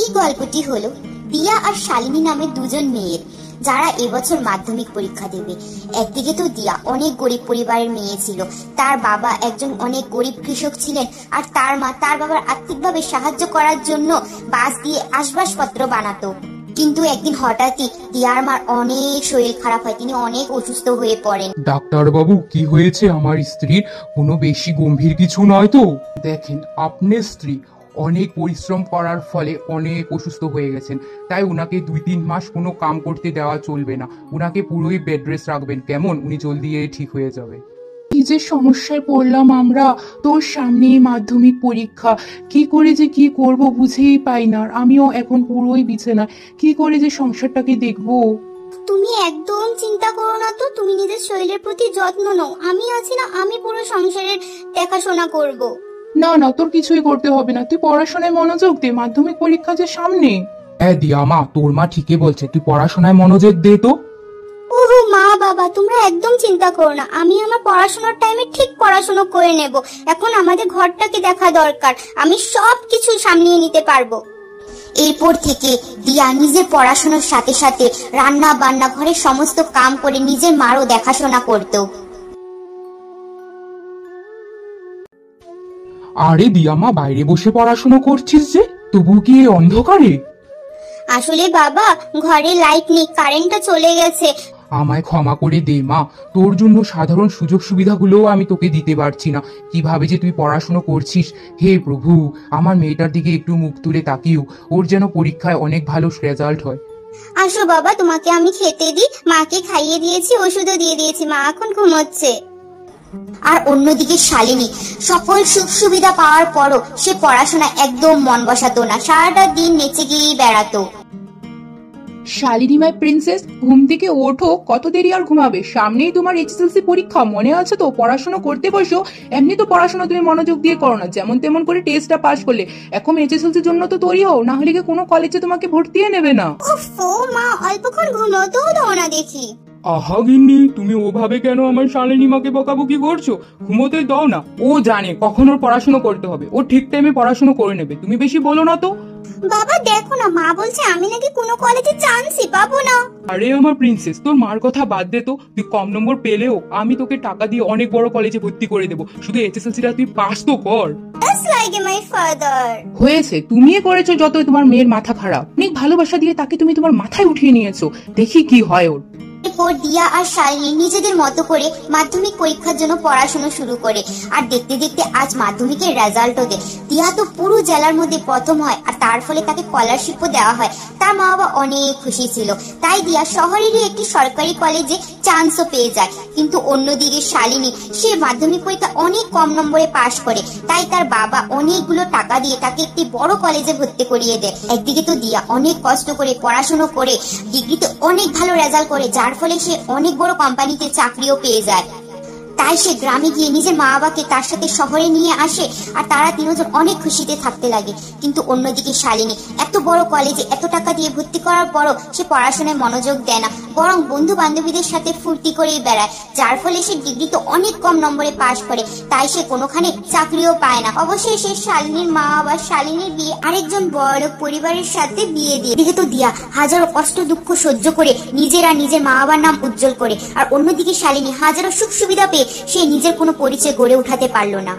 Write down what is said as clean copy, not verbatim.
এই গল্পটি হলো দিয়া আর শালিনী নামে দুজন মেয়ের, যারা এবছর মাধ্যমিক পরীক্ষা দেবে। একদিকে তো দিয়া অনেক গরিব পরিবারের মেয়ে ছিল, তার বাবা একজন অনেক গরিব কৃষক ছিলেন, আর তার মা তার বাবার আর্থিকভাবে সাহায্য করার জন্য বাঁশ দিয়ে আসবাবপত্র বানাতো। কিন্তু একদিন হঠাৎই দিয়ার মার অনেক শরীর খারাপ হয়, তিনি অনেক অসুস্থ হয়ে পড়েন। ডাক্তার বাবু, কি হয়েছে আমার স্ত্রীর? কোনো বেশি গম্ভীর কিছু নয় তো? দেখেন, আপনার স্ত্রী অনেক পরিশ্রম করার ফলে অনেক অসুস্থ হয়ে গেছেন, তাই উনাকে 2-3 মাস কোনো কাম করতে দেওয়া চলবে না। উনাকে পুরোই বেড রেস্ট রাখবেন, কেমন? উনি জলদি ঠিক হয়ে যাবে। কি যে সমস্যায় পড়লাম আমরা, তোর সামনেই মাধ্যমিক পরীক্ষা, কি করে যে কি করব বুঝেই পাই না। আমিও এখন পুরোই বিছানা, কি করে যে সংসারটাকে দেখবো। তুমি একদম চিন্তা করো না তো, তুমি নিজের শরীরের প্রতি যত্ন নাও, আমি আছি না, আমি পুরো সংসারের দেখাশোনা করব। না না, তোর কিছুই করতে হবে না, তুই পড়াশোনায় মনোযোগ দে, মাধ্যমিক পরীক্ষা যে সামনে। হ্যাঁ দিয়া মা, তোর মা ঠিকই বলছে, তুই পড়াশোনায় মনোযোগ দে তো। ওহো মা বাবা, তোমরা একদম চিন্তা করো না, আমি আমার পড়াশোনার টাইমে ঠিক পড়াশোনা করে নেব। এখন আমাদের ঘরটাকে দেখা দরকার, আমি সবকিছু সামলিয়ে নিতে পারবো। এরপর থেকে দিয়া নিজের পড়াশোনার সাথে সাথে রান্না বান্না, ঘরের সমস্ত কাম করে নিজের মারও দেখাশোনা করতো। আরে দিয়া মা, বাইরে বসে পড়াশোনা করছিস যে, তবু কি এই অন্ধকারে? আসলে বাবা, ঘরে লাইট নেই, কারেন্টটা চলে গেছে। আমায় ক্ষমা করে দে মা, তোর জন্য সাধারণ সুযোগ সুবিধাগুলোও আমি তোকে দিতে পারছি না। কিভাবে যে তুই পড়াশোনা করছিস, হে প্রভু, আমার মেয়েটার দিকে একটু মুখ তুলে তাকিও, ওর যেন পরীক্ষায় অনেক ভালো রেজাল্ট হয়। আসো বাবা, তোমাকে আমি খেতে দিই। মাকে খাইয়ে দিয়েছি, ওষুধও দিয়ে দিয়েছি, মা এখন ঘুমোচ্ছে। আর অন্যদিকে শালিনী সকল সুখ সুবিধা পাওয়ার পরও সে পড়াশোনা একদম মন বসাতো না, সারাটা দিন নেচে গিয়েই বেড়াতো। শালিনী মাই প্রিন্সেস, ঘুম থেকে ওঠো, কত দেরি আর ঘুমাবে? সামনেই তোমার এইচএসএলসি পরীক্ষা, মনে আছে তো? পড়াশোনা করতে বসো। এমনি তো পড়াশোনা তুমি মনোযোগ দিয়ে করো না, যেমন তেমন করে টেস্টটা পাস করলে। এখন এইচএসএলসির জন্য তো তৈরি হও, না হলে কি কোনো কলেজে তোমাকে ভর্তি নেবে না। ওফো মা, অল্পক্ষণ ঘুমোতেও দাও না দেখি। আহা গিন্নি, তুমি ওভাবে কেন আমার শালিনী মাকে বকাবকি করছো? ঘুমোতে দাও না, ও জানে কখন ওর পড়াশোনা করতে হবে, ও ঠিক টাইমে পড়াশোনা করে নেবে, তুমি বেশি বলো না তো। বাবা দেখো না, মা বলছে আমি নাকি কোনো কলেজে চান্সই পাবো না। আরে আমার প্রিন্সেস, তোর মার কথা বাদ দে তো। তুই কম নম্বর পেলেও আমি তোকে টাকা দিয়ে অনেক বড় কলেজে ভর্তি করে দেবো, শুধু এইচএসএলসিটা তুই পাস তো কর। Just like my father. হয়েছে, তুমি করেছো যতই তোমার মেয়ের মাথা খারাপ। অনেক ভালোবাসা দিয়ে তাকে তুমি তোমার মাথায় উঠিয়ে নিয়েছো, দেখি কি হয় ওর। এরপর দিয়া আর শালিনী নিজেদের মতো করে মাধ্যমিক পরীক্ষার জন্য পড়াশোনা শুরু করে। আর দেখতে দেখতে আজ মাধ্যমিকের রেজাল্টও দেয়। দিয়া তো পুরো জেলার মধ্যে প্রথম হয়, আর তার ফলে তাকে স্কলারশিপও দেওয়া হয়। তার মা বাবা অনেক খুশি ছিল, তাই দিয়া শহরেরই একটি সরকারি কলেজে চান্সও পেয়ে যায়। কিন্তু অন্যদিকে শালিনী, সে মাধ্যমিক পরীক্ষা অনেক কম নম্বরে পাশ করে, তাই তার বাবা অনেকগুলো টাকা দিয়ে তাকে একটি বড় কলেজে ভর্তি করিয়ে দেয়। একদিকে তো দিয়া অনেক কষ্ট করে পড়াশোনা করে ডিগ্রিতে অনেক ভালো রেজাল্ট করে, যার ফলে সে অনেক বড় কোম্পানিতে চাকরিও পেয়ে যায়। তাই সে গ্রামে গিয়ে নিজের মা বাবাকে তার সাথে শহরে নিয়ে আসে, আর তারা তিনজন অনেক খুশিতে থাকতে লাগে। কিন্তু অন্যদিকে শালিনী এত বড় কলেজে এত টাকা দিয়ে ভর্তি করার পরও সে পড়াশোনায় মনোযোগ দেয় না, বরং বন্ধু বান্ধবীদের সাথে ফুর্তি করেই বেড়ায়, যার ফলে সে ডিগ্রি তো অনেক কম নম্বরে পাশ করে, তাই সে কোনোখানে চাকরিও পায় না। অবশেষে শালিনীর মা বাবা শালিনীর বিয়ে আরেকজন বড় পরিবারের সাথে বিয়ে দিয়ে। দেখে তো দিয়া হাজারো কষ্ট দুঃখ সহ্য করে নিজের আর নিজের মা বাবার নাম উজ্জ্বল করে, আর অন্যদিকে শালিনী হাজারো সুখ সুবিধা পেয়ে সে নিজের কোনো পরিচয় গড়ে উঠাতে পারলো না।